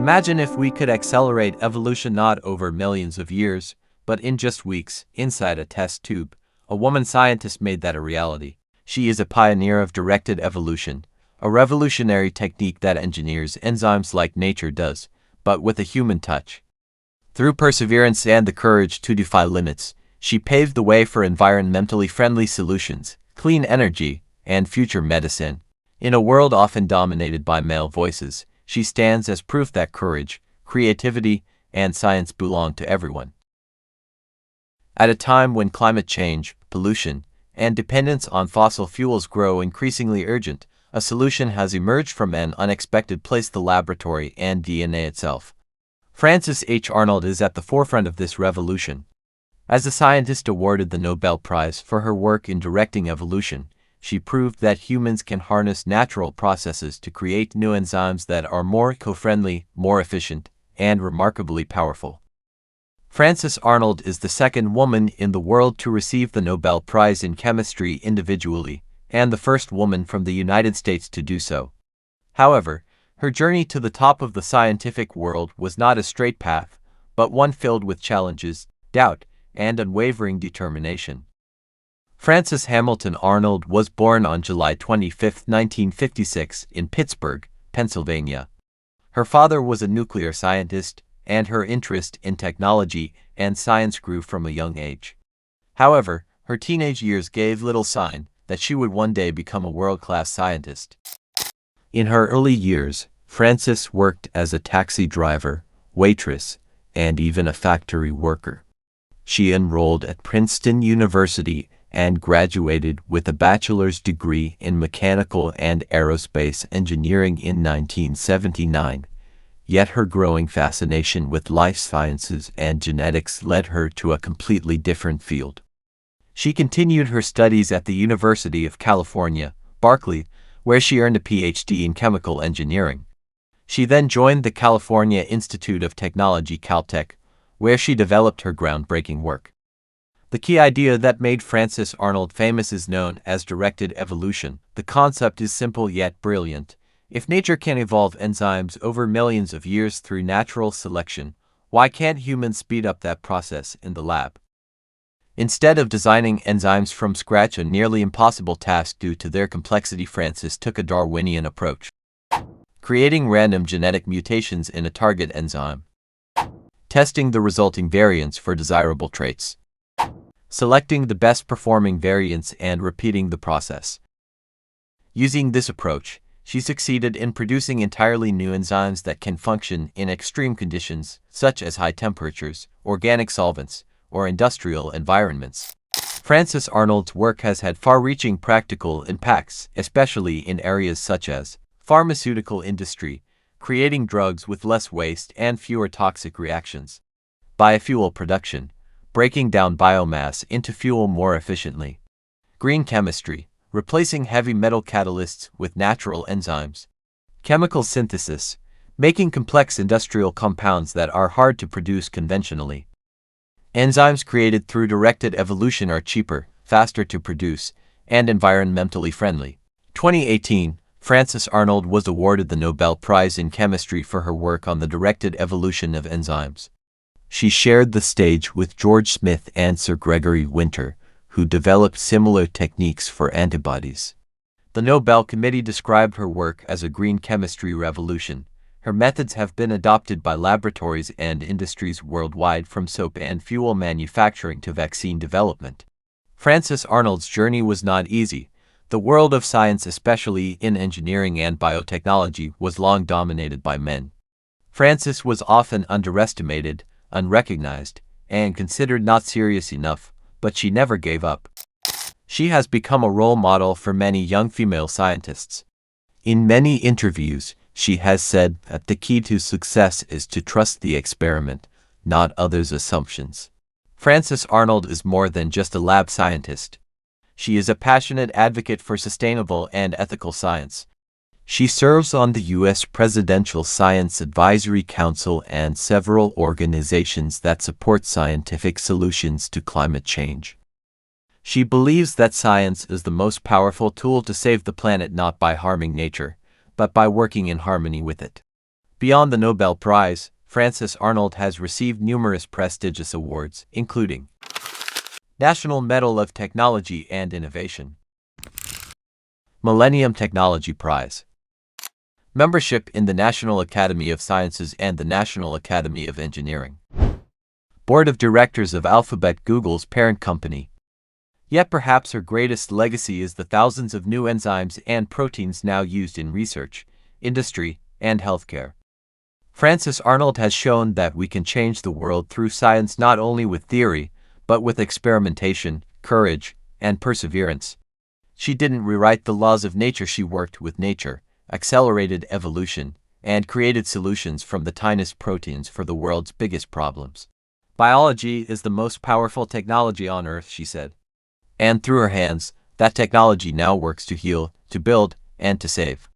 Imagine if we could accelerate evolution not over millions of years, but in just weeks, inside a test tube. A woman scientist made that a reality. She is a pioneer of directed evolution, a revolutionary technique that engineers enzymes like nature does, but with a human touch. Through perseverance and the courage to defy limits, she paved the way for environmentally friendly solutions, clean energy, and future medicine. In a world often dominated by male voices, she stands as proof that courage, creativity, and science belong to everyone. At a time when climate change, pollution, and dependence on fossil fuels grow increasingly urgent, a solution has emerged from an unexpected place: the laboratory and DNA itself. Frances H. Arnold is at the forefront of this revolution. As a scientist awarded the Nobel Prize for her work in directing evolution, she proved that humans can harness natural processes to create new enzymes that are more eco-friendly, more efficient, and remarkably powerful. Frances Arnold is the second woman in the world to receive the Nobel Prize in Chemistry individually, and the first woman from the United States to do so. However, her journey to the top of the scientific world was not a straight path, but one filled with challenges, doubt, and unwavering determination. Frances Hamilton Arnold was born on July 25, 1956, in Pittsburgh, Pennsylvania. Her father was a nuclear scientist, and her interest in technology and science grew from a young age. However, her teenage years gave little sign that she would one day become a world-class scientist. In her early years, Frances worked as a taxi driver, waitress, and even a factory worker. She enrolled at Princeton University and graduated with a bachelor's degree in mechanical and aerospace engineering in 1979. Yet her growing fascination with life sciences and genetics led her to a completely different field. She continued her studies at the University of California, Berkeley, where she earned a PhD in chemical engineering. She then joined the California Institute of Technology, Caltech, where she developed her groundbreaking work. The key idea that made Frances Arnold famous is known as directed evolution. The concept is simple yet brilliant. If nature can evolve enzymes over millions of years through natural selection, why can't humans speed up that process in the lab? Instead of designing enzymes from scratch, a nearly impossible task due to their complexity, Frances took a Darwinian approach, creating random genetic mutations in a target enzyme, testing the resulting variants for desirable traits, selecting the best performing variants and repeating the process. Using this approach, she succeeded in producing entirely new enzymes that can function in extreme conditions, such as high temperatures, organic solvents, or industrial environments. Frances Arnold's work has had far-reaching practical impacts, especially in areas such as pharmaceutical industry, creating drugs with less waste and fewer toxic reactions, biofuel production, breaking down biomass into fuel more efficiently, green chemistry, replacing heavy metal catalysts with natural enzymes, chemical synthesis, making complex industrial compounds that are hard to produce conventionally. Enzymes created through directed evolution are cheaper, faster to produce, and environmentally friendly. 2018, Frances Arnold was awarded the Nobel Prize in Chemistry for her work on the directed evolution of enzymes. She shared the stage with George Smith and Sir Gregory Winter, who developed similar techniques for antibodies. The Nobel Committee described her work as a green chemistry revolution. Her methods have been adopted by laboratories and industries worldwide, from soap and fuel manufacturing to vaccine development. Frances Arnold's journey was not easy. The world of science, especially in engineering and biotechnology, was long dominated by men. Frances was often underestimated, unrecognized, and considered not serious enough, but she never gave up. She has become a role model for many young female scientists. In many interviews, she has said that the key to success is to trust the experiment, not others' assumptions. Frances Arnold is more than just a lab scientist. She is a passionate advocate for sustainable and ethical science. She serves on the U.S. Presidential Science Advisory Council and several organizations that support scientific solutions to climate change. She believes that science is the most powerful tool to save the planet, not by harming nature, but by working in harmony with it. Beyond the Nobel Prize, Frances Arnold has received numerous prestigious awards, including National Medal of Technology and Innovation, Millennium Technology Prize, membership in the National Academy of Sciences and the National Academy of Engineering, Board of Directors of Alphabet, Google's parent company. Yet perhaps her greatest legacy is the thousands of new enzymes and proteins now used in research, industry, and healthcare. Frances Arnold has shown that we can change the world through science not only with theory, but with experimentation, courage, and perseverance. She didn't rewrite the laws of nature, she worked with nature, accelerated evolution, and created solutions from the tiniest proteins for the world's biggest problems. Biology is the most powerful technology on Earth, she said. And through her hands, that technology now works to heal, to build, and to save.